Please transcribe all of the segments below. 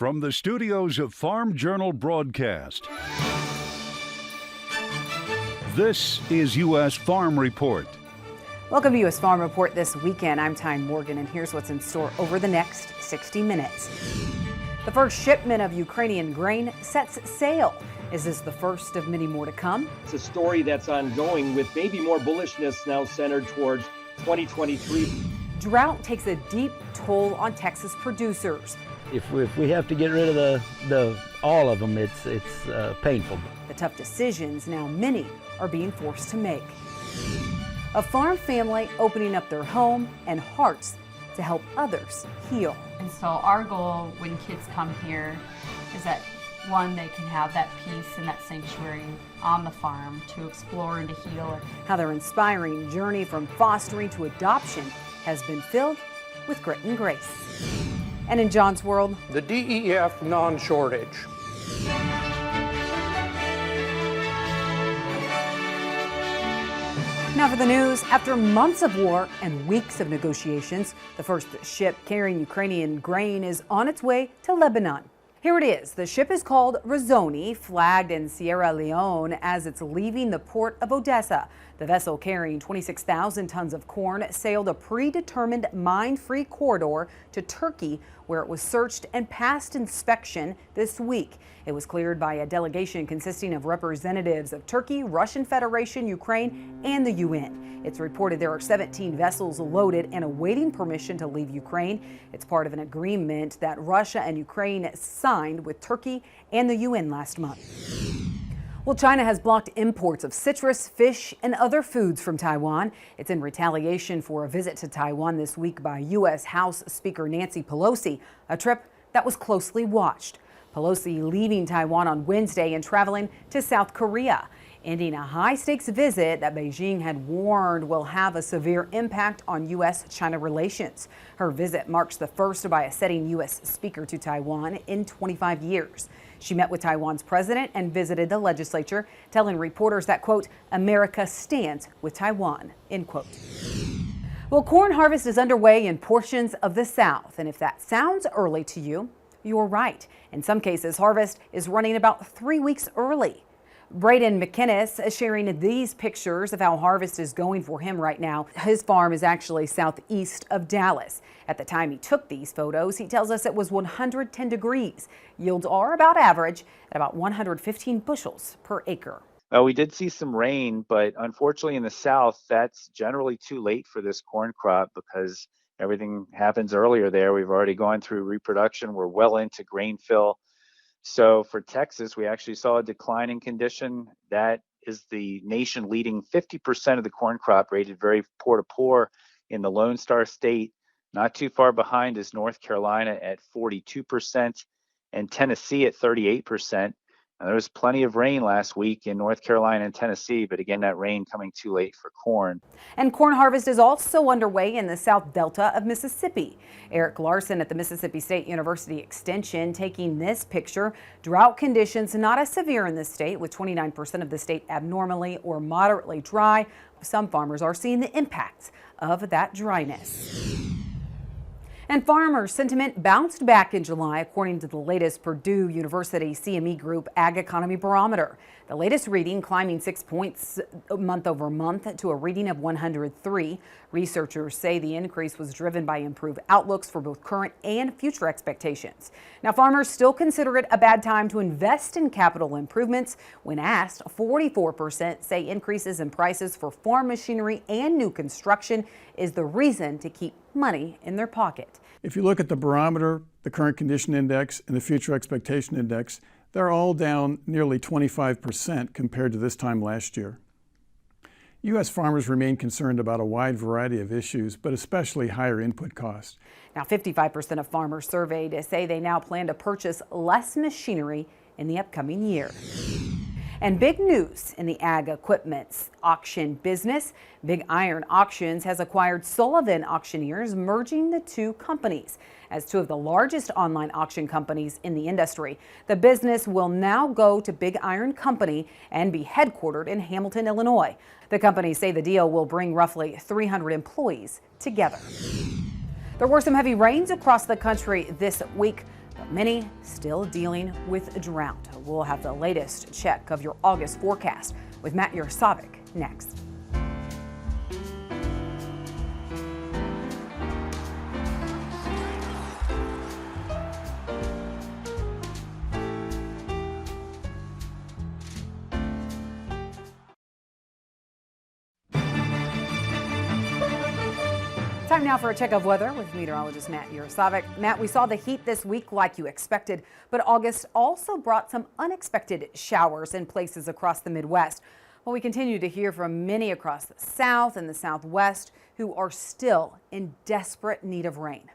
From the studios of Farm Journal Broadcast, this is U.S. Farm Report. Welcome to U.S. Farm Report this weekend. I'm Tyne Morgan, and here's what's in store over the next 60 minutes. The first shipment of Ukrainian grain sets sail. Is this the first of many more to come? It's a story that's ongoing with maybe more bullishness now centered towards 2023. Drought takes a deep toll on Texas producers. If we have to get rid of all of them, it's painful. The tough decisions now many are being forced to make. A farm family opening up their home and hearts to help others heal. And so our goal when kids come here is that, one, they can have that peace and that sanctuary on the farm to explore and to heal. How their inspiring journey from fostering to adoption has been filled with grit and grace. And in John's world, the DEF non-shortage. Now for the news. After months of war and weeks of negotiations, the first ship carrying Ukrainian grain is on its way to Lebanon. Here it is. The ship is called Razoni, flagged in Sierra Leone as it's leaving the port of Odessa. The vessel carrying 26,000 tons of corn sailed a predetermined mine-free corridor to Turkey, where it was searched and passed inspection this week. It was cleared by a delegation consisting of representatives of Turkey, Russian Federation, Ukraine, and the UN. It's reported there are 17 vessels loaded and awaiting permission to leave Ukraine. It's part of an agreement that Russia and Ukraine signed with Turkey and the UN last month. Well, China has blocked imports of citrus, fish, and other foods from Taiwan. It's in retaliation for a visit to Taiwan this week by U.S. House Speaker Nancy Pelosi, a trip that was closely watched. Pelosi leaving Taiwan on Wednesday and traveling to South Korea, ending a high-stakes visit that Beijing had warned will have a severe impact on U.S.-China relations. Her visit marks the first by a sitting U.S. speaker to Taiwan in 25 years. She met with Taiwan's president and visited the legislature, telling reporters that, quote, America stands with Taiwan, end quote. Well, corn harvest is underway in portions of the South, and if that sounds early to you, you're right. In some cases, harvest is running about 3 weeks early. Braden McInnes is sharing these pictures of how harvest is going for him right now. His farm is actually southeast of Dallas. At the time he took these photos, he tells us it was 110 degrees. Yields are about average at about 115 bushels per acre. We did see some rain, but unfortunately in the South, that's generally too late for this corn crop because everything happens earlier there. We've already gone through reproduction. We're well into grain fill. So for Texas, we actually saw a decline in condition. That is the nation leading 50% of the corn crop rated very poor to poor in the Lone Star State. Not too far behind is North Carolina at 42% and Tennessee at 38%. Now, there was plenty of rain last week in North Carolina and Tennessee, but again, that rain coming too late for corn. And corn harvest is also underway in the South Delta of Mississippi. Eric Larson at the Mississippi State University Extension taking this picture. Drought conditions not as severe in the state, with 29% of the state abnormally or moderately dry. Some farmers are seeing the impacts of that dryness. And farmer sentiment bounced back in July, according to the latest Purdue University CME Group Ag Economy Barometer. The latest reading climbing 6 points month over month to a reading of 103. Researchers say the increase was driven by improved outlooks for both current and future expectations. Now, farmers still consider it a bad time to invest in capital improvements. When asked, 44% say increases in prices for farm machinery and new construction is the reason to keep money in their pocket. If you look at the barometer, the current condition index, and the future expectation index, they're all down nearly 25% compared to this time last year. U.S. farmers remain concerned about a wide variety of issues, but especially higher input costs. Now, 55% of farmers surveyed say they now plan to purchase less machinery in the upcoming year. And big news in the ag equipment auction business. Big Iron Auctions has acquired Sullivan Auctioneers, merging the two companies as two of the largest online auction companies in the industry. The business will now go to Big Iron Company and be headquartered in Hamilton, Illinois. The companies say the deal will bring roughly 300 employees together. There were some heavy rains across the country this week. but many still dealing with a drought. We'll have the latest check of your August forecast with Matt Yurosavik next. Time now for a check of weather with meteorologist Matt Yurosavik. Matt, we saw the heat this week like you expected, but August also brought some unexpected showers in places across the Midwest. Well, we continue to hear from many across the South and the Southwest who are still in desperate need of rain.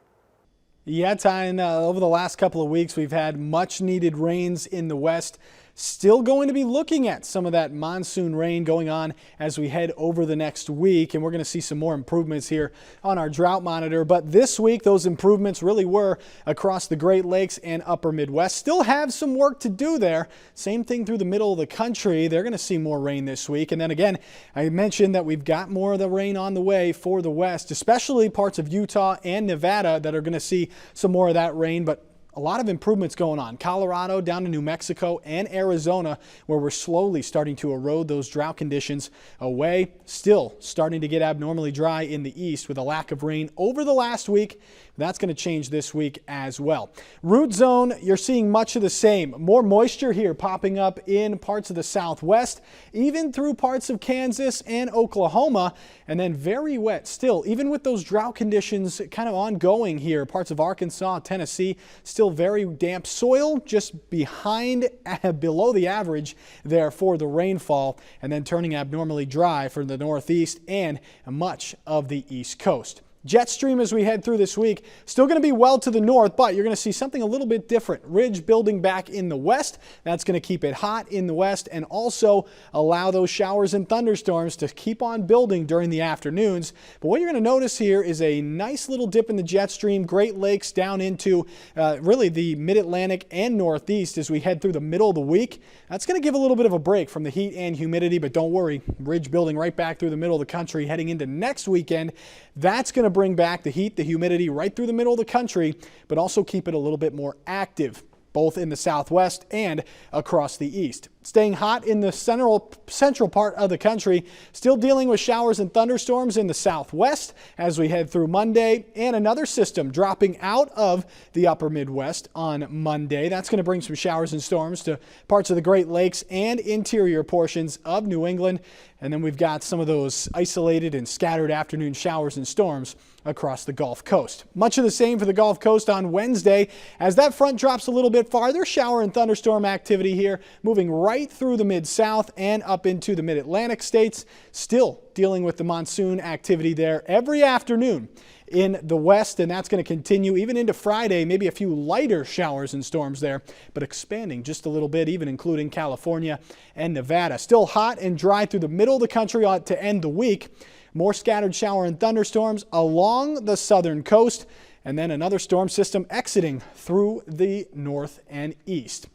Yeah, Ty, and over the last couple of weeks, we've had much needed rains in the West. Still going to be looking at some of that monsoon rain going on as we head over the next week, and we're going to see some more improvements here on our drought monitor. But this week, those improvements really were across the Great Lakes and upper Midwest. Still have some work to do there. Same thing through the middle of the country. They're going to see more rain this week. And then again, I mentioned that we've got more of the rain on the way for the West, especially parts of Utah and Nevada that are going to see some more of that rain. But a lot of improvements going on. Colorado down to New Mexico and Arizona, where we're slowly starting to erode those drought conditions away. Still starting to get abnormally dry in the east with a lack of rain over the last week. That's going to change this week as well. Root zone, you're seeing much of the same. More moisture here popping up in parts of the Southwest, even through parts of Kansas and Oklahoma, and then very wet still, even with those drought conditions kind of ongoing here. Parts of Arkansas, Tennessee, still very damp soil, just below the average there for the rainfall, and then turning abnormally dry for the Northeast and much of the East Coast. Jet stream as we head through this week, still going to be well to the north, but you're going to see something a little bit different. Ridge building back in the west. That's going to keep it hot in the west and also allow those showers and thunderstorms to keep on building during the afternoons. But what you're going to notice here is a nice little dip in the jet stream, Great Lakes down into really the mid-Atlantic and northeast as we head through the middle of the week. That's going to give a little bit of a break from the heat and humidity, but don't worry, ridge building right back through the middle of the country heading into next weekend. That's going to bring back the heat, the humidity right through the middle of the country, but also keep it a little bit more active, both in the Southwest and across the east. Staying hot in the central part of the country, still dealing with showers and thunderstorms in the Southwest as we head through Monday, and another system dropping out of the upper Midwest on Monday. That's going to bring some showers and storms to parts of the Great Lakes and interior portions of New England. And then we've got some of those isolated and scattered afternoon showers and storms across the Gulf Coast. Much of the same for the Gulf Coast on Wednesday. As that front drops a little bit farther, shower and thunderstorm activity here moving right through the mid-south and up into the mid-Atlantic states. Still dealing with the monsoon activity there every afternoon in the west, and that's going to continue even into Friday. Maybe a few lighter showers and storms there, but expanding just a little bit, even including California and Nevada. Still hot and dry through the middle of the country to end the week. More scattered shower and thunderstorms along the southern coast, and then another storm system exiting through the north and east.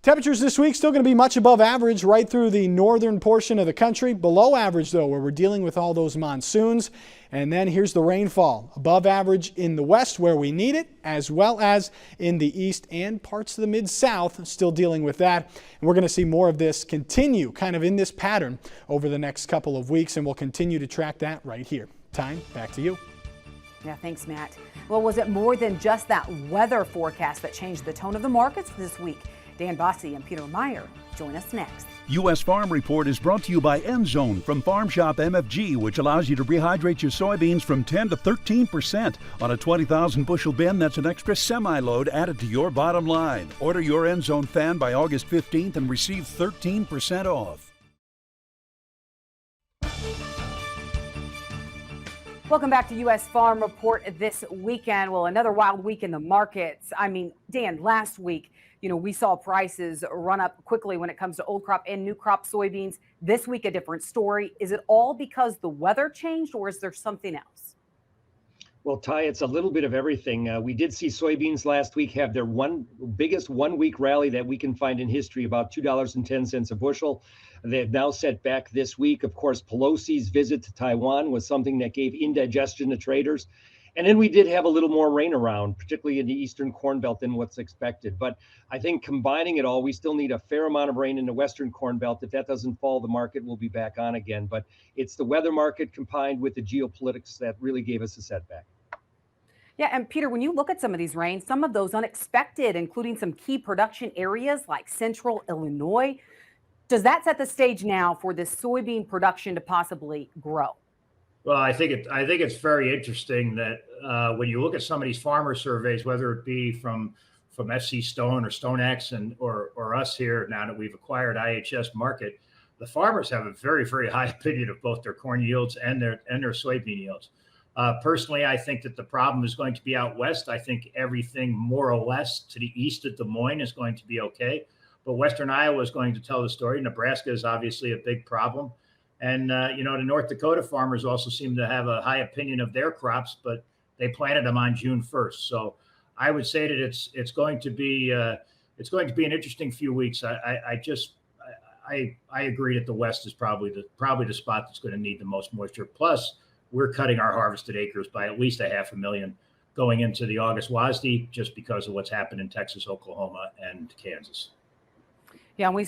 Temperatures this week still going to be much above average right through the northern portion of the country. Below average, though, where we're dealing with all those monsoons. And then here's the rainfall. Above average in the west where we need it, as well as in the east and parts of the mid-south, still dealing with that. And we're going to see more of this continue kind of in this pattern over the next couple of weeks, and we'll continue to track that right here. Time, back to you. Yeah, thanks, Matt. Well, was it more than just that weather forecast that changed the tone of the markets this week? Dan Bossie and Peter Meyer join us next. U.S. Farm Report is brought to you by Endzone from Farm Shop MFG, which allows you to rehydrate your soybeans from 10 to 13%. On a 20,000 bushel bin, that's an extra semi-load added to your bottom line. Order your Endzone fan by August 15th and receive 13% off. Welcome back to U.S. Farm Report this weekend. Well, another wild week in the markets. I mean, Dan, last week, we saw prices run up quickly when it comes to old crop and new crop soybeans. This week, a different story. Is it all because the weather changed, or is there something else? Well, Ty, it's a little bit of everything. We did see soybeans last week have their biggest one-week rally that we can find in history, about $2.10 a bushel. They've now set back this week. Of course, Pelosi's visit to Taiwan was something that gave indigestion to traders. And then we did have a little more rain around, particularly in the eastern Corn Belt than what's expected. But I think combining it all, we still need a fair amount of rain in the western Corn Belt. If that doesn't fall, the market will be back on again. But it's the weather market combined with the geopolitics that really gave us a setback. Yeah, and Peter, when you look at some of these rains, some of those unexpected, including some key production areas like central Illinois, does that set the stage now for this soybean production to possibly grow? Well, I think it's very interesting that when you look at some of these farmer surveys, whether it be from FC Stone or StoneX or us here now that we've acquired IHS Market, the farmers have a very, very high opinion of both their corn yields and their soybean yields. Personally, I think that the problem is going to be out west. I think everything more or less to the east of Des Moines is going to be okay, but western Iowa is going to tell the story. Nebraska is obviously a big problem. And, the North Dakota farmers also seem to have a high opinion of their crops, but they planted them on June 1st. So I would say that it's going to be an interesting few weeks. I agree that the West is probably the spot that's going to need the most moisture. Plus, we're cutting our harvested acres by at least 500,000 going into the August WASDE just because of what's happened in Texas, Oklahoma, and Kansas. Yeah, and we,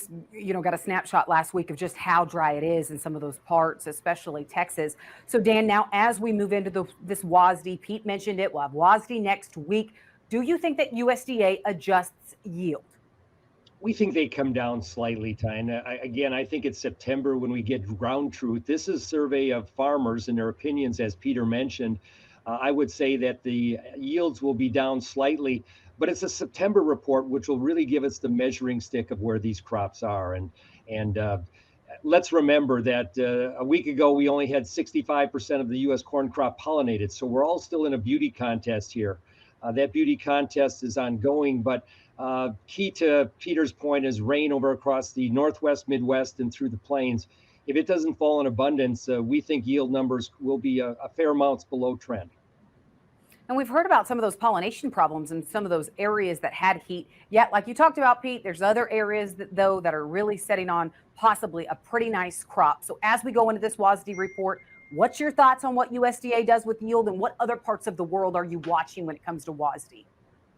got a snapshot last week of just how dry it is in some of those parts, especially Texas. So, Dan, now as we move into this WASDE, Pete mentioned it, we'll have WASDE next week. Do you think that USDA adjusts yield? We think they come down slightly, Tyne. Again, I think it's September when we get ground truth. This is a survey of farmers and their opinions, as Peter mentioned. I would say that the yields will be down slightly, but it's a September report, which will really give us the measuring stick of where these crops are. And let's remember that a week ago, we only had 65% of the U.S. corn crop pollinated. So we're all still in a beauty contest here. That beauty contest is ongoing, but key to Peter's point is rain over across the Northwest, Midwest, and through the plains. If it doesn't fall in abundance, we think yield numbers will be a fair amounts below trend. And we've heard about some of those pollination problems in some of those areas that had heat. Yet, like you talked about, Pete, there's other areas that are really setting on possibly a pretty nice crop. So as we go into this WASDE report, what's your thoughts on what USDA does with yield, and what other parts of the world are you watching when it comes to WASDE?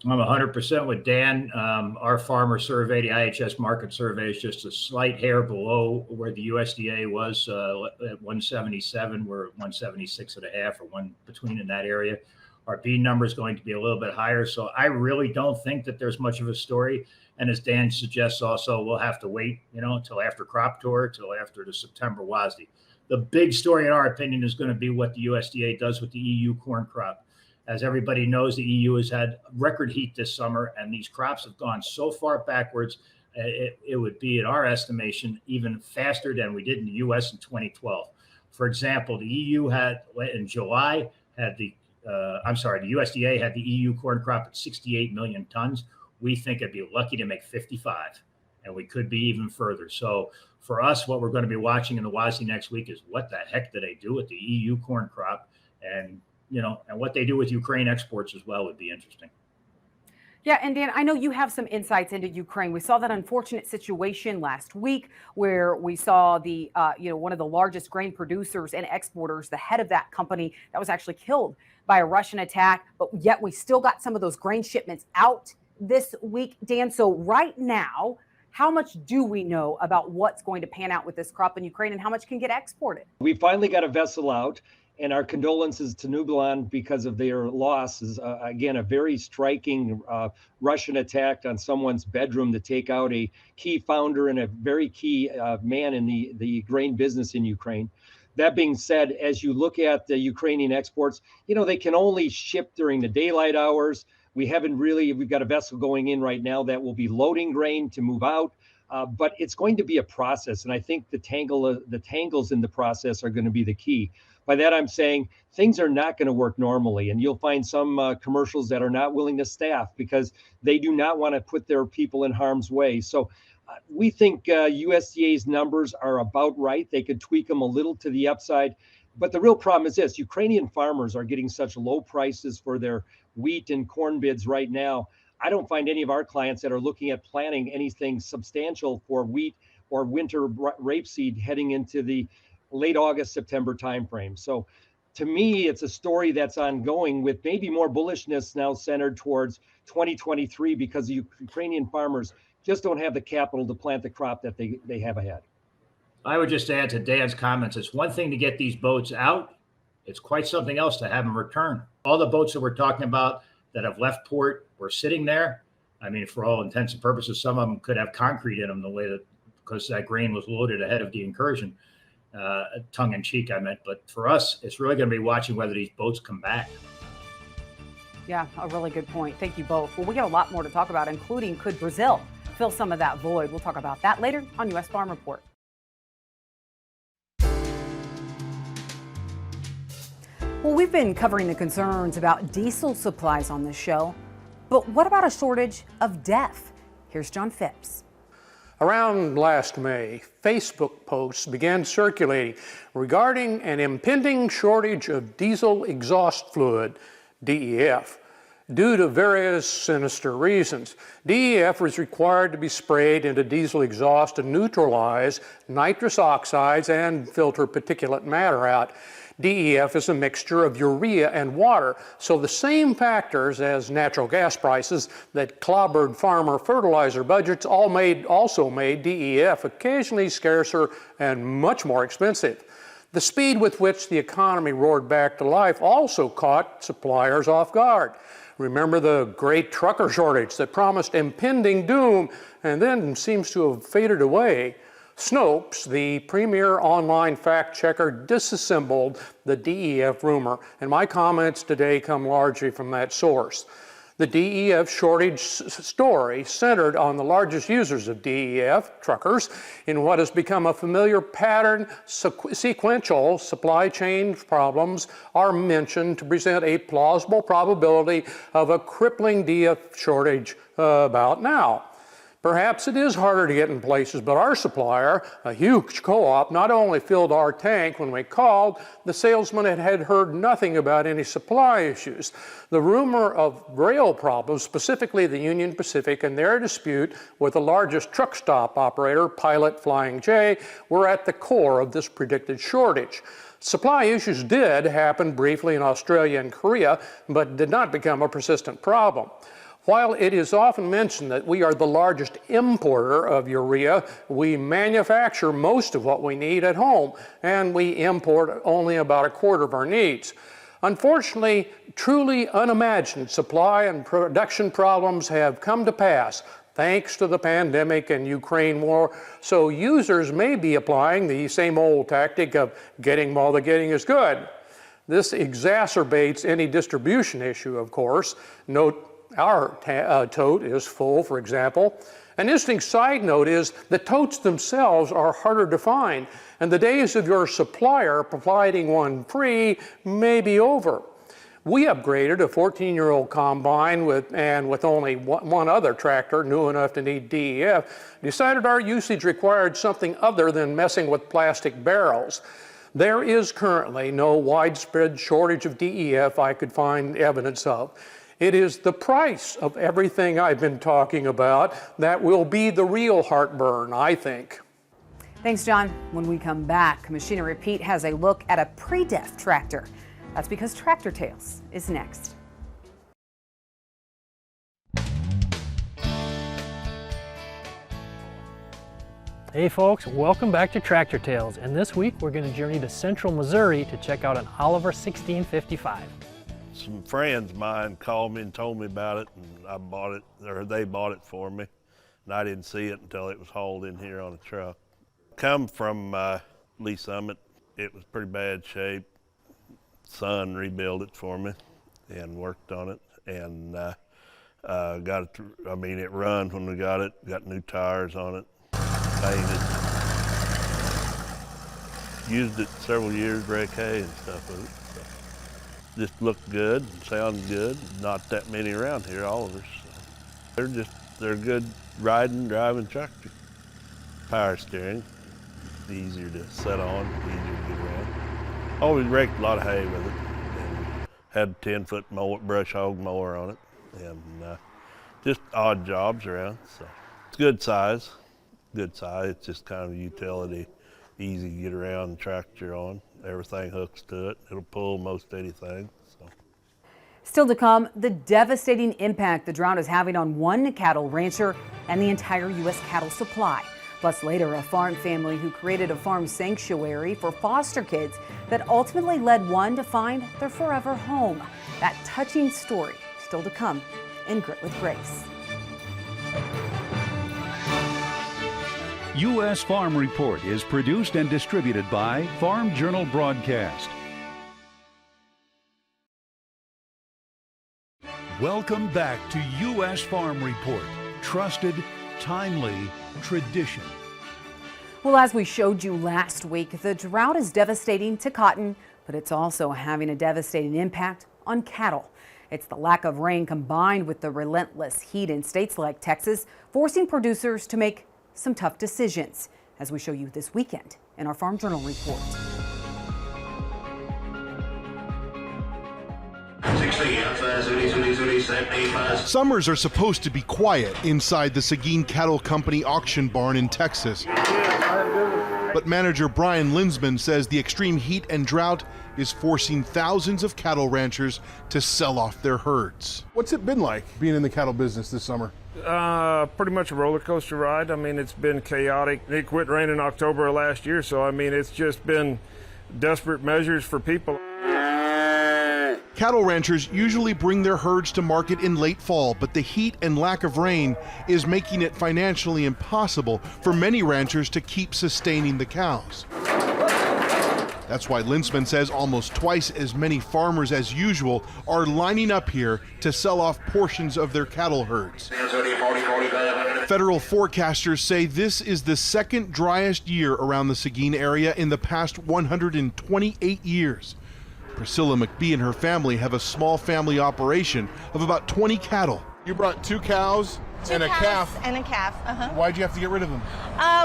I'm 100% with Dan. Our farmer survey, the IHS market survey, is just a slight hair below where the USDA was at 177. We're at 176.5 or one between in that area. Our bean number is going to be a little bit higher. So I really don't think that there's much of a story. And as Dan suggests also, we'll have to wait, until after crop tour, till after the September WASDE. The big story, in our opinion, is going to be what the USDA does with the EU corn crop. As everybody knows, the EU has had record heat this summer, and these crops have gone so far backwards, it would be, in our estimation, even faster than we did in the U.S. in 2012. For example, the EU had, in July, the USDA had the EU corn crop at 68 million tons. We think it'd be lucky to make 55, and we could be even further. So for us, what we're going to be watching in the WASDE next week is what the heck do they do with the EU corn crop, and what they do with Ukraine exports as well would be interesting. Yeah, and Dan, I know you have some insights into Ukraine. We saw that unfortunate situation last week where we saw the, one of the largest grain producers and exporters, the head of that company, that was actually killed by a Russian attack. But yet we still got some of those grain shipments out this week, Dan. So right now, how much do we know about what's going to pan out with this crop in Ukraine, and how much can get exported? We finally got a vessel out. And our condolences to Nublon because of their losses. Again, a very striking Russian attack on someone's bedroom to take out a key founder and a very key man in the grain business in Ukraine. That being said, as you look at the Ukrainian exports, they can only ship during the daylight hours. We've got a vessel going in right now that will be loading grain to move out. But it's going to be a process. And I think the tangles in the process are going to be the key. By that, I'm saying things are not going to work normally. And you'll find some commercials that are not willing to staff because they do not want to put their people in harm's way. So we think USDA's numbers are about right. They could tweak them a little to the upside. But the real problem is this: Ukrainian farmers are getting such low prices for their wheat and corn bids right now. I don't find any of our clients that are looking at planning anything substantial for wheat or winter rapeseed heading into the late August, September timeframe. So to me, it's a story that's ongoing with maybe more bullishness now centered towards 2023 because the Ukrainian farmers just don't have the capital to plant the crop that they have ahead. I would just add to Dan's comments, it's one thing to get these boats out. It's quite something else to have them return. All the boats that we're talking about that have left port were sitting there. I mean, for all intents and purposes, some of them could have concrete in them the way that, because that grain was loaded ahead of the incursion. Tongue in cheek, I meant. But for us, it's really going to be watching whether these boats come back. Yeah, a really good point. Thank you both. Well, we got a lot more to talk about, including could Brazil fill some of that void? We'll talk about that later on U.S. Farm Report. Well, we've been covering the concerns about diesel supplies on this show, but what about a shortage of DEF? Here's John Phipps. Around last May, Facebook posts began circulating regarding an impending shortage of diesel exhaust fluid, DEF. Due to various sinister reasons, DEF was required to be sprayed into diesel exhaust to neutralize nitrous oxides and filter particulate matter out. DEF is a mixture of urea and water, so the same factors as natural gas prices that clobbered farmer fertilizer budgets also made DEF occasionally scarcer and much more expensive. The speed with which the economy roared back to life also caught suppliers off guard. Remember the great trucker shortage that promised impending doom and then seems to have faded away. Snopes, the premier online fact checker, disassembled the DEF rumor, and my comments today come largely from that source. The DEF shortage story centered on the largest users of DEF, truckers, in what has become a familiar pattern. Sequential supply chain problems are mentioned to present a plausible probability of a crippling DEF shortage about now. Perhaps it is harder to get in places, but our supplier, a huge co-op, not only filled our tank when we called, the salesman had heard nothing about any supply issues. The rumor of rail problems, specifically the Union Pacific and their dispute with the largest truck stop operator, Pilot Flying J, were at the core of this predicted shortage. Supply issues did happen briefly in Australia and Korea, but did not become a persistent problem. While it is often mentioned that we are the largest importer of urea, we manufacture most of what we need at home, and we import only about a quarter of our needs. Unfortunately, truly unimagined supply and production problems have come to pass thanks to the pandemic and Ukraine war, so users may be applying the same old tactic of getting while the getting is good. This exacerbates any distribution issue, of course. Note our tote is full, for example. An interesting side note is the totes themselves are harder to find, and the days of your supplier providing one free may be over. We upgraded a 14-year-old combine with only one other tractor new enough to need DEF, decided our usage required something other than messing with plastic barrels. There is currently no widespread shortage of DEF I could find evidence of. It is the price of everything I've been talking about that will be the real heartburn, I think. Thanks, John. When we come back, Machinery Pete has a look at a pre-DEF tractor. That's because Tractor Tales is next. Hey folks, welcome back to Tractor Tales, and this week we're going to journey to central Missouri to check out an Oliver 1655. Some friends of mine called me and told me about it, and I bought it, or they bought it for me, and I didn't see it until it was hauled in here on a truck. Come from Lee Summit. It was pretty bad shape. Son rebuilt it for me and worked on it, and got it. I mean, it run when we got it. Got new tires on it, painted. Used it several years, rake hay and stuff with it. Just looked good, sounded good. Not that many around here, Olivers. They're good riding, driving tractor. Power steering, easier to set on, easier to get around. Always raked a lot of hay with it, and had a 10-foot mower, brush hog mower on it, and just odd jobs around. So it's good size. It's just kind of a utility, easy to get around tractor on. Everything hooks to it. It'll pull most anything. So. Still to come, the devastating impact the drought is having on one cattle rancher and the entire U.S. cattle supply. Plus later, a farm family who created a farm sanctuary for foster kids that ultimately led one to find their forever home. That touching story still to come in Grit with Grace. U.S. Farm Report is produced and distributed by Farm Journal Broadcast. Welcome back to U.S. Farm Report. Trusted, timely, tradition. Well, as we showed you last week, the drought is devastating to cotton, but it's also having a devastating impact on cattle. It's the lack of rain combined with the relentless heat in states like Texas, forcing producers to make some tough decisions, as we show you this weekend in our Farm Journal report. Summers are supposed to be quiet inside the Seguin Cattle Company auction barn in Texas. But manager Brian Linsman says the extreme heat and drought is forcing thousands of cattle ranchers to sell off their herds. What's it been like being in the cattle business this summer? Pretty much a roller coaster ride. I mean, it's been chaotic. It quit raining in October of last year, so I mean, it's just been desperate measures for people. Cattle ranchers usually bring their herds to market in late fall, but the heat and lack of rain is making it financially impossible for many ranchers to keep sustaining the cows. That's why Linsman says almost twice as many farmers as usual are lining up here to sell off portions of their cattle herds. Federal forecasters say this is the second driest year around the Seguin area in the past 128 years. Priscilla McBee and her family have a small family operation of about 20 cattle. You brought 2 cows and a calf. And a calf. Why'd you have to get rid of them?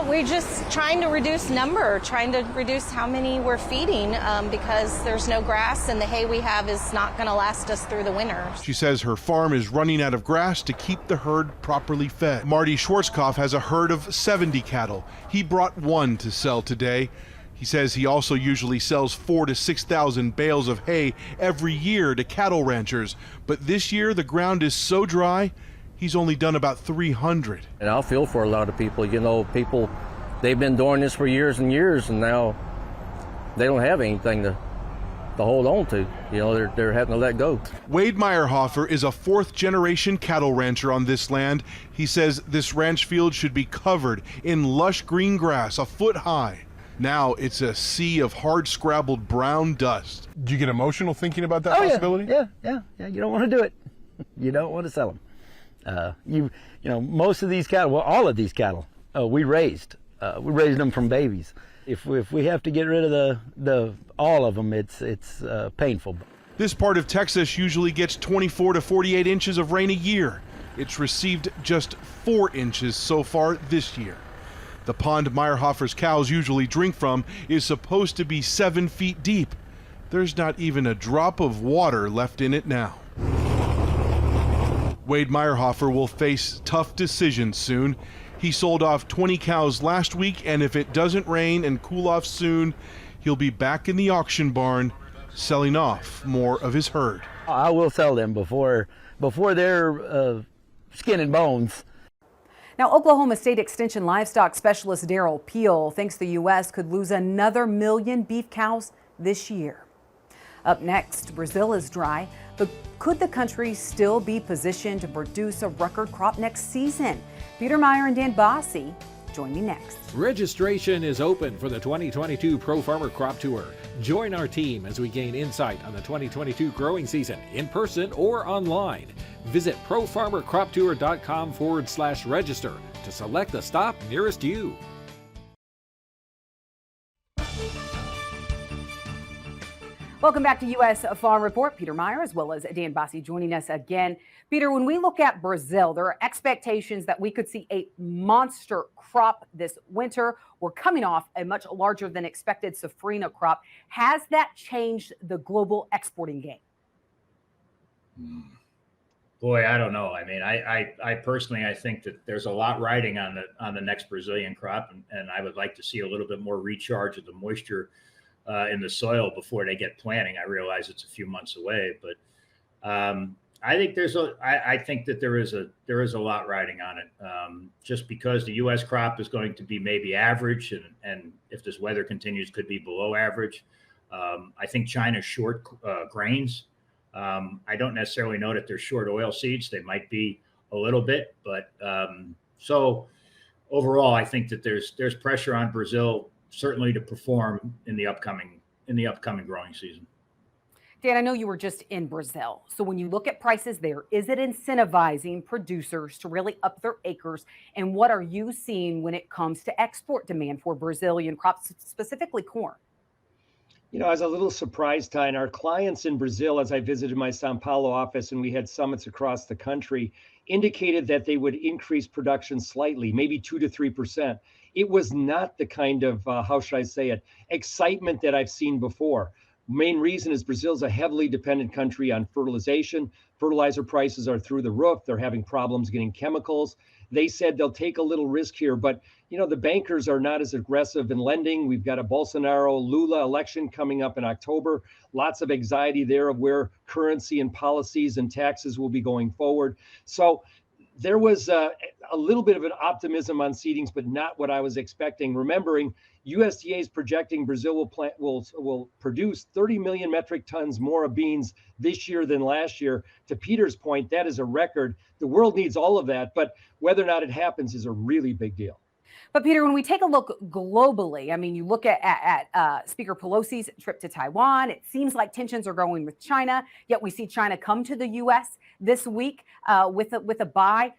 We're just trying to reduce number, trying to reduce how many we're feeding because there's no grass and the hay we have is not going to last us through the winter. She says her farm is running out of grass to keep the herd properly fed. Marty Schwarzkopf has a herd of 70 cattle. He brought 1 to sell today. He says he also usually sells 4,000 to 6,000 bales of hay every year to cattle ranchers. But this year the ground is so dry, he's only done about 300. And I feel for a lot of people. You know, people, they've been doing this for years and years, and now they don't have anything to hold on to. You know, they're having to let go. Wade Meyerhofer is a 4th-generation cattle rancher on this land. He says this ranch field should be covered in lush green grass a foot high. Now it's a sea of hard-scrabbled brown dust. Do you get emotional thinking about that possibility? Yeah. You don't want to do it. You don't want to sell them. You know, most of these cattle, well, all of these cattle, we raised them from babies. If we have to get rid of all of them, it's painful. This part of Texas usually gets 24 to 48 inches of rain a year. It's received just 4 inches so far this year. The pond Meyerhofer's cows usually drink from is supposed to be 7 feet deep. There's not even a drop of water left in it now. Wade Meyerhofer will face tough decisions soon. He sold off 20 cows last week, and if it doesn't rain and cool off soon, he'll be back in the auction barn selling off more of his herd. I will sell them before they're skin and bones. Now, Oklahoma State Extension livestock specialist Daryl Peel thinks the U.S. could lose another 1 million beef cows this year. Up next, Brazil is dry, but could the country still be positioned to produce a record crop next season? Peter Meyer and Dan Bossie join me next. Registration is open for the 2022 Pro Farmer Crop Tour. Join our team as we gain insight on the 2022 growing season in person or online. Visit profarmercroptour.com/register to select the stop nearest you. Welcome back to U.S. Farm Report. Peter Meyer as well as Dan Bossie joining us again. Peter, when we look at Brazil, there are expectations that we could see a monster crop this winter. We're coming off a much larger than expected safrinha crop. Has that changed the global exporting game? Boy, I don't know. I mean, I personally, I think that there's a lot riding on the next Brazilian crop, and I would like to see a little bit more recharge of the moisture in the soil before they get planting. I realize it's a few months away, but I think I think that there is a lot riding on it. Just because the U.S. crop is going to be maybe average, and if this weather continues, could be below average. I think China's short grains. I don't necessarily know that they're short oil seeds. They might be a little bit, but so overall, I think that there's pressure on Brazil certainly to perform in the upcoming growing season. Dan, I know you were just in Brazil. So when you look at prices there, is it incentivizing producers to really up their acres? And what are you seeing when it comes to export demand for Brazilian crops, specifically corn? You know, I was a little surprised, Ty, and our clients in Brazil, as I visited my Sao Paulo office and we had summits across the country, indicated that they would increase production slightly, maybe 2 to 3%. It was not the kind of, how should I say it, excitement that I've seen before. Main reason is Brazil's a heavily dependent country on fertilization. Fertilizer prices are through the roof. They're having problems getting chemicals. They said they'll take a little risk here, but the bankers are not as aggressive in lending. We've got a Bolsonaro Lula election coming up in October. Lots of anxiety there of where currency and policies and taxes will be going forward. So there was a little bit of an optimism on seedings, but not what I was expecting. Remembering USDA is projecting Brazil will produce 30 million metric tons more of beans this year than last year. To Peter's point, that is a record. The world needs all of that, but whether or not it happens is a really big deal. But Peter, when we take a look globally, I mean, you look at Speaker Pelosi's trip to Taiwan, it seems like tensions are growing with China, yet we see China come to the U.S. this week with a buy.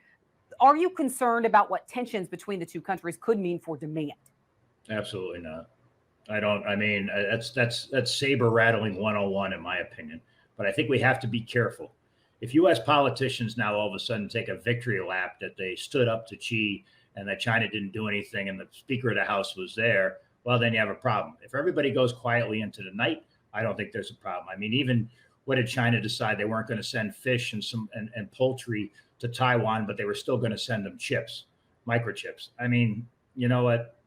Are you concerned about what tensions between the two countries could mean for demand? Absolutely not. I don't. I mean, that's saber rattling 101 in my opinion. But I think we have to be careful. If U.S. politicians now all of a sudden take a victory lap that they stood up to Xi and that China didn't do anything and the Speaker of the House was there, well, then you have a problem. If everybody goes quietly into the night, I don't think there's a problem. I mean, even what did China decide? They weren't going to send fish and poultry to Taiwan, but they were still going to send them chips, microchips. I mean, you know what?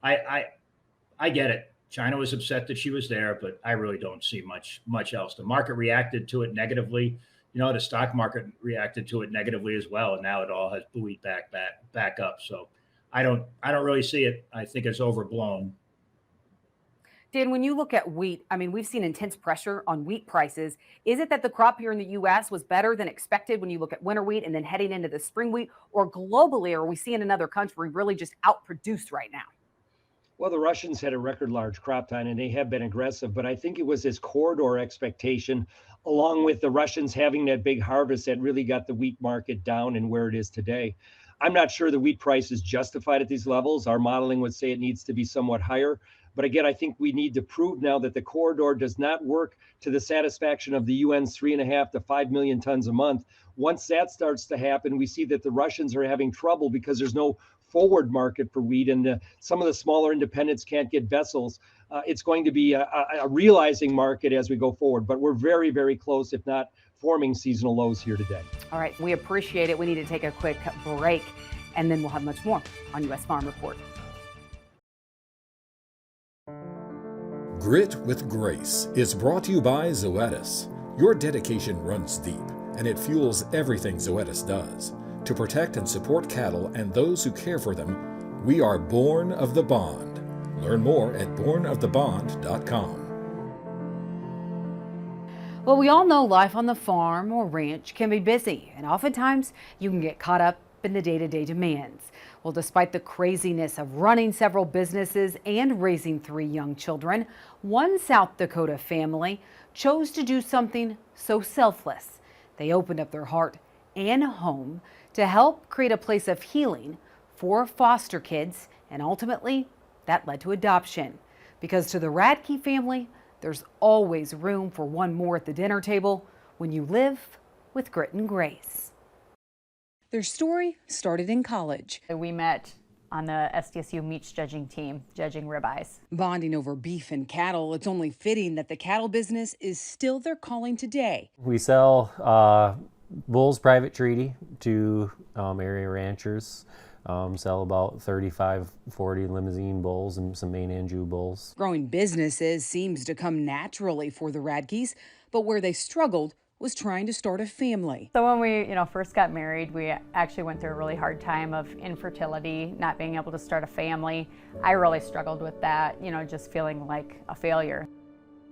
I get it. China was upset that she was there, but I really don't see much else. The market reacted to it negatively. The stock market reacted to it negatively as well, and now it all has buoyed back up. So I don't really see it. I think it's overblown. Dan, when you look at wheat, I mean, we've seen intense pressure on wheat prices. Is it that the crop here in the U.S. was better than expected when you look at winter wheat and then heading into the spring wheat, or globally, are we seeing another country really just outproduced right now? Well, the Russians had a record large crop time and they have been aggressive, but I think it was this corridor expectation, along with the Russians having that big harvest, that really got the wheat market down and where it is today. I'm not sure the wheat price is justified at these levels. Our modeling would say it needs to be somewhat higher. But again, I think we need to prove now that the corridor does not work to the satisfaction of the UN's 3.5 to 5 million tons a month. Once that starts to happen, we see that the Russians are having trouble because there's no forward market for wheat, and some of the smaller independents can't get vessels. It's going to be a realizing market as we go forward, but we're very, very close, if not forming seasonal lows here today. All right, we appreciate it. We need to take a quick break, and then we'll have much more on U.S. Farm Report. Grit with Grace is brought to you by Zoetis. Your dedication runs deep, and it fuels everything Zoetis does. To protect and support cattle and those who care for them, we are born of the bond. Learn more at bornofthebond.com. Well, we all know life on the farm or ranch can be busy, and oftentimes you can get caught up in the day-to-day demands. Well, despite the craziness of running several businesses and raising 3 young children, one South Dakota family chose to do something so selfless. They opened up their heart and home to help create a place of healing for foster kids, and ultimately that led to adoption. Because to the Radke family, there's always room for one more at the dinner table when you live with grit and grace. Their story started in college. We met on the SDSU meats judging team, judging ribeyes. Bonding over beef and cattle, it's only fitting that the cattle business is still their calling today. We sell bulls private treaty to area ranchers. Sell about 35, 40 limousine bulls and some main Anjou bulls. Growing businesses seems to come naturally for the Radkes, but where they struggled was trying to start a family. So when we, first got married, we actually went through a really hard time of infertility, not being able to start a family. I really struggled with that, just feeling like a failure.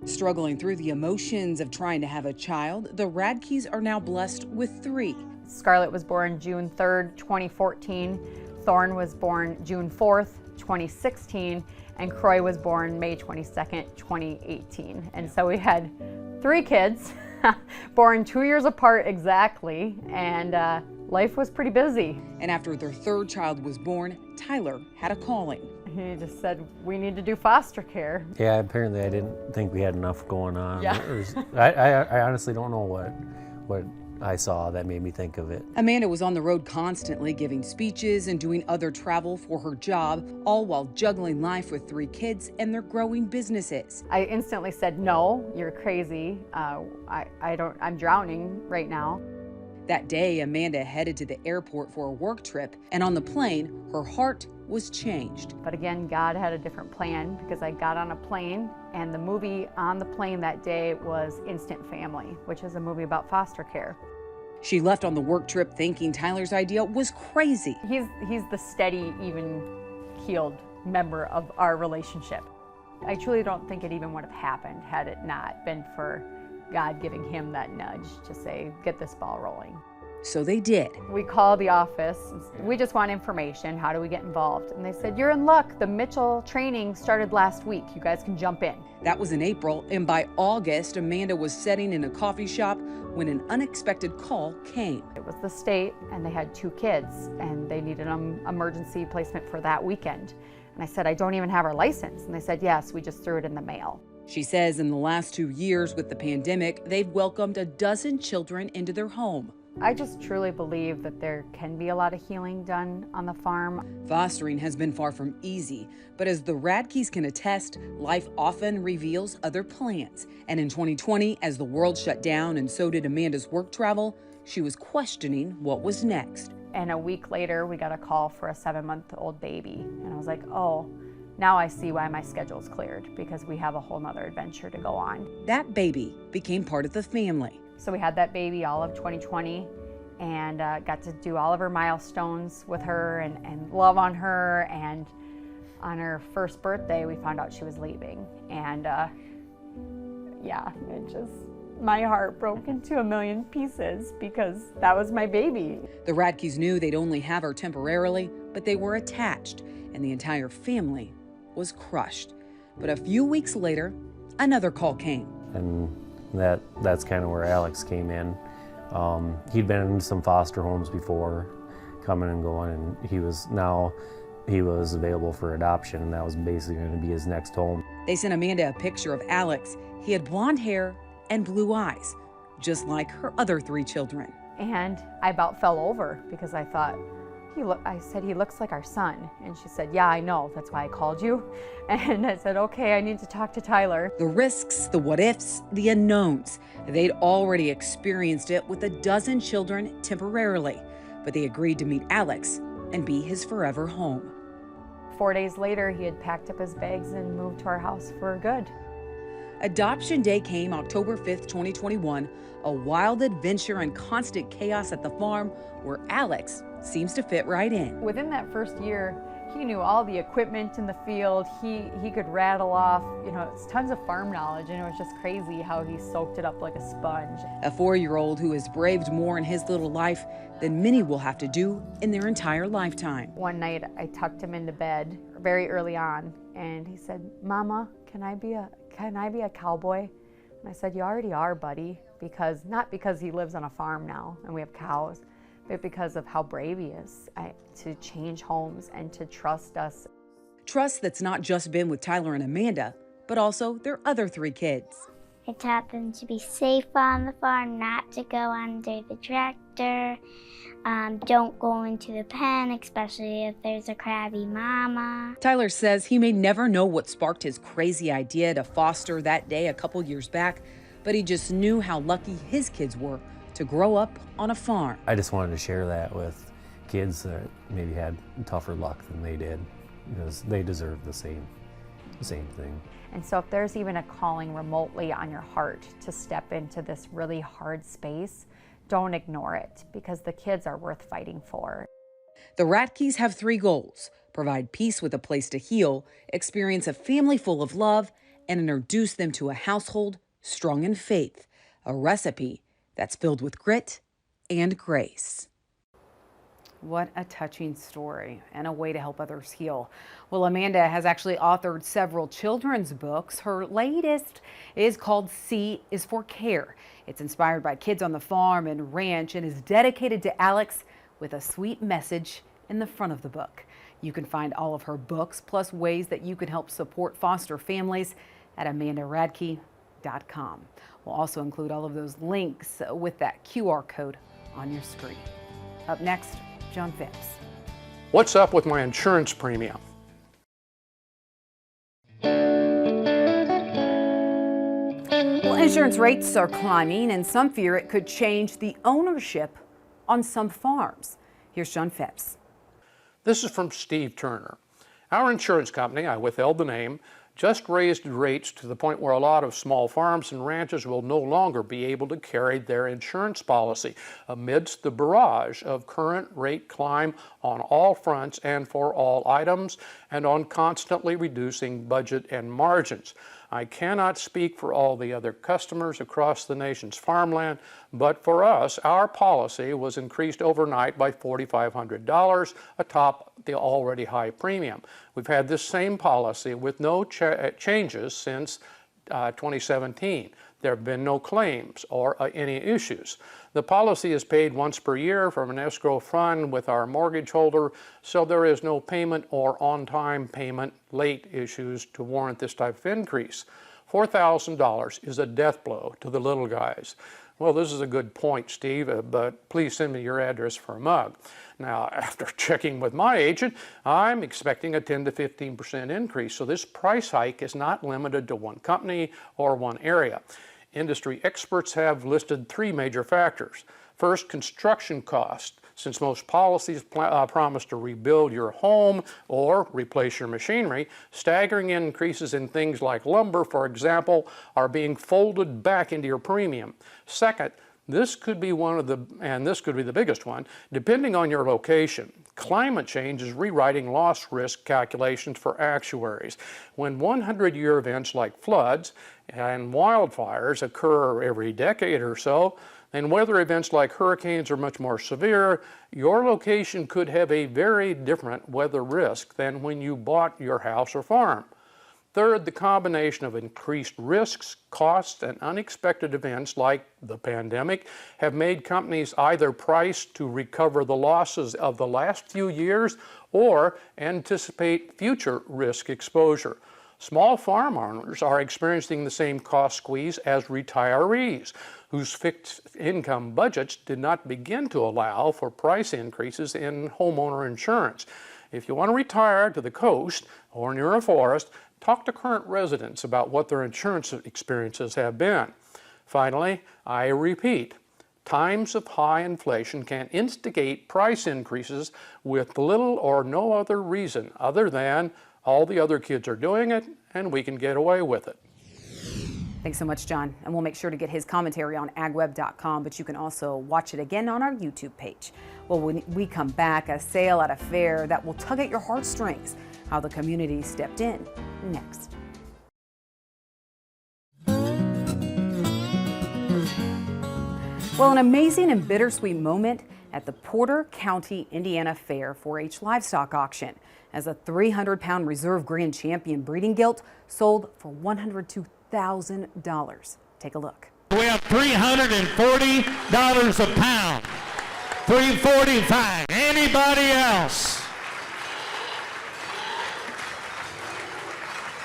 Struggling through the emotions of trying to have a child, the Radkes are now blessed with 3. Scarlett was born June 3rd, 2014. Thorn was born June 4th, 2016. And Croy was born May 22nd, 2018. And so we had 3 kids, born 2 years apart exactly, and life was pretty busy. And after their 3rd child was born, Tyler had a calling. He just said, we need to do foster care. Yeah, apparently I didn't think we had enough going on. Yeah. I honestly don't know what I saw that made me think of it. Amanda was on the road constantly giving speeches and doing other travel for her job, all while juggling life with 3 kids and their growing businesses. I instantly said, no, you're crazy. I'm drowning right now. That day, Amanda headed to the airport for a work trip, and on the plane, her heart was changed. But again, God had a different plan, because I got on a plane, and the movie on the plane that day was Instant Family, which is a movie about foster care. She left on the work trip thinking Tyler's idea was crazy. He's the steady, even-keeled member of our relationship. I truly don't think it even would have happened had it not been for God giving him that nudge to say, get this ball rolling. So they did. We called the office. We just want information. How do we get involved? And they said, you're in luck. The Mitchell training started last week. You guys can jump in. That was in April, and by August, Amanda was sitting in a coffee shop when an unexpected call came. It was the state, and they had 2 kids, and they needed an emergency placement for that weekend. And I said, I don't even have our license. And they said, yes, we just threw it in the mail. She says in the last 2 years with the pandemic, they've welcomed a dozen children into their home. I just truly believe that there can be a lot of healing done on the farm. Fostering has been far from easy, but as the Radkes can attest, life often reveals other plans. And in 2020, as the world shut down and so did Amanda's work travel, she was questioning what was next. And a week later, we got a call for a 7-month-old baby. And I was like, oh, now I see why my schedule's cleared, because we have a whole nother adventure to go on. That baby became part of the family. So we had that baby all of 2020 and got to do all of her milestones with her and love on her. And on her first birthday, we found out she was leaving. And yeah, my heart broke into a million pieces because that was my baby. The Radkes knew they'd only have her temporarily, but they were attached, and the entire family was crushed. But a few weeks later, another call came. And that's kind of where Alex came in. He'd been in some foster homes before, coming and going, and he was available for adoption, and that was basically going to be his next home. They sent Amanda a picture of Alex. He had blonde hair and blue eyes, just like her other 3 children. And I about fell over because I thought, I said, he looks like our son. And she said, yeah, I know. That's why I called you. And I said, okay, I need to talk to Tyler. The risks, the what ifs, the unknowns. They'd already experienced it with a dozen children temporarily, but they agreed to meet Alex and be his forever home. 4 days later, he had packed up his bags and moved to our house for good. Adoption Day came October 5th, 2021, a wild adventure and constant chaos at the farm where Alex seems to fit right in. Within that first year, he knew all the equipment in the field. He could rattle off, it's tons of farm knowledge, and it was just crazy how he soaked it up like a sponge. A 4-year-old who has braved more in his little life than many will have to do in their entire lifetime. One night, I tucked him into bed very early on, and he said, Mama, can I be a cowboy? And I said, you already are, buddy, not because he lives on a farm now and we have cows, but because of how brave he is to change homes and to trust us. Trust that's not just been with Tyler and Amanda, but also their other 3 kids. I taught them to be safe on the farm, not to go under the tractor, don't go into the pen, especially if there's a crabby mama. Tyler says he may never know what sparked his crazy idea to foster that day a couple years back, but he just knew how lucky his kids were to grow up on a farm. I just wanted to share that with kids that maybe had tougher luck than they did, because they deserve the same thing. And so if there's even a calling remotely on your heart to step into this really hard space, don't ignore it, because the kids are worth fighting for. The Radkes have 3 goals: provide peace with a place to heal, experience a family full of love, and introduce them to a household strong in faith, a recipe that's filled with grit and grace. What a touching story and a way to help others heal. Well, Amanda has actually authored several children's books. Her latest is called C is for Care. It's inspired by kids on the farm and ranch and is dedicated to Alex, with a sweet message in the front of the book. You can find all of her books, plus ways that you can help support foster families, at amandaradke.com. We'll also include all of those links with that QR code on your screen. Up next, John Phipps. What's up with my insurance premium? Well, insurance rates are climbing, and some fear it could change the ownership on some farms. Here's John Phipps. This is from Steve Turner. Our insurance company, I withheld the name, just raised rates to the point where a lot of small farms and ranches will no longer be able to carry their insurance policy amidst the barrage of current rate climb on all fronts and for all items, and on constantly reducing budget and margins. I cannot speak for all the other customers across the nation's farmland, but for us, our policy was increased overnight by $4,500 atop the already high premium. We've had this same policy with no changes since 2017. There have been no claims or any issues. The policy is paid once per year from an escrow fund with our mortgage holder, so there is no payment or on-time payment late issues to warrant this type of increase. $4,000 is a death blow to the little guys. Well, this is a good point, Steve, but please send me your address for a mug. Now, after checking with my agent, I'm expecting a 10 to 15% increase, so this price hike is not limited to one company or one area. Industry experts have listed 3 major factors. First, construction cost. Since most policies promise to rebuild your home or replace your machinery, staggering increases in things like lumber, for example, are being folded back into your premium. Second, this could be the biggest one, depending on your location. Climate change is rewriting loss risk calculations for actuaries. When 100-year events like floods and wildfires occur every decade or so, and weather events like hurricanes are much more severe, your location could have a very different weather risk than when you bought your house or farm. Third, the combination of increased risks, costs, and unexpected events like the pandemic have made companies either price to recover the losses of the last few years or anticipate future risk exposure. Small farm owners are experiencing the same cost squeeze as retirees, whose fixed income budgets did not begin to allow for price increases in homeowner insurance. If you want to retire to the coast or near a forest, talk to current residents about what their insurance experiences have been. Finally, I repeat, times of high inflation can instigate price increases with little or no other reason other than all the other kids are doing it and we can get away with it. Thanks so much, John. And we'll make sure to get his commentary on agweb.com, but you can also watch it again on our YouTube page. Well, when we come back, a sale at a fair that will tug at your heartstrings, how the community stepped in next. Well, an amazing and bittersweet moment at the Porter County, Indiana Fair 4-H livestock auction, as a 300-pound reserve grand champion breeding gilt sold for $102,000. Take a look. We have $340 a pound. $345. Anybody else?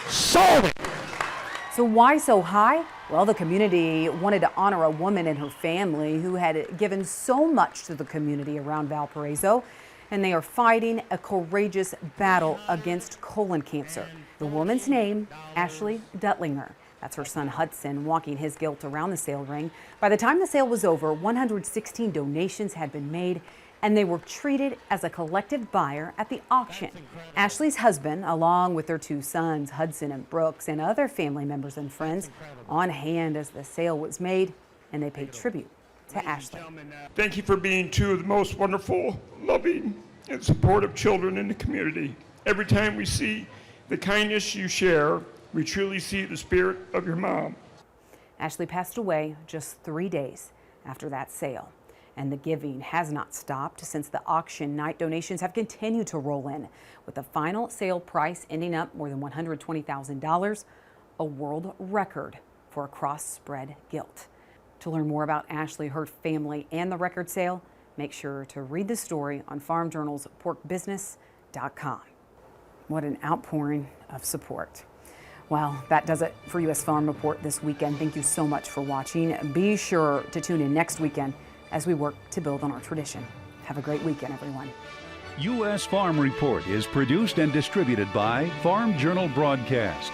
Sold it. So why so high? Well, the community wanted to honor a woman and her family who had given so much to the community around Valparaiso, and they are fighting a courageous battle against colon cancer. The woman's name, Ashley Duttlinger. That's her son Hudson walking his gilt around the sale ring. By the time the sale was over, 116 donations had been made, and they were treated as a collective buyer at the auction. Ashley's husband, along with their 2 sons, Hudson and Brooks, and other family members and friends, on hand as the sale was made, and they paid tribute to Ashley. Thank you for being 2 of the most wonderful, loving, and supportive children in the community. Every time we see the kindness you share, we truly see the spirit of your mom. Ashley passed away just 3 days after that sale, and the giving has not stopped since the auction night. Donations have continued to roll in, with the final sale price ending up more than $120,000, a world record for a cross-spread gilt. To learn more about Ashley, her family, and the record sale, make sure to read the story on Farm Journal's porkbusiness.com. What an outpouring of support. Well, that does it for U.S. Farm Report this weekend. Thank you so much for watching. Be sure to tune in next weekend as we work to build on our tradition. Have a great weekend, everyone. U.S. Farm Report is produced and distributed by Farm Journal Broadcast.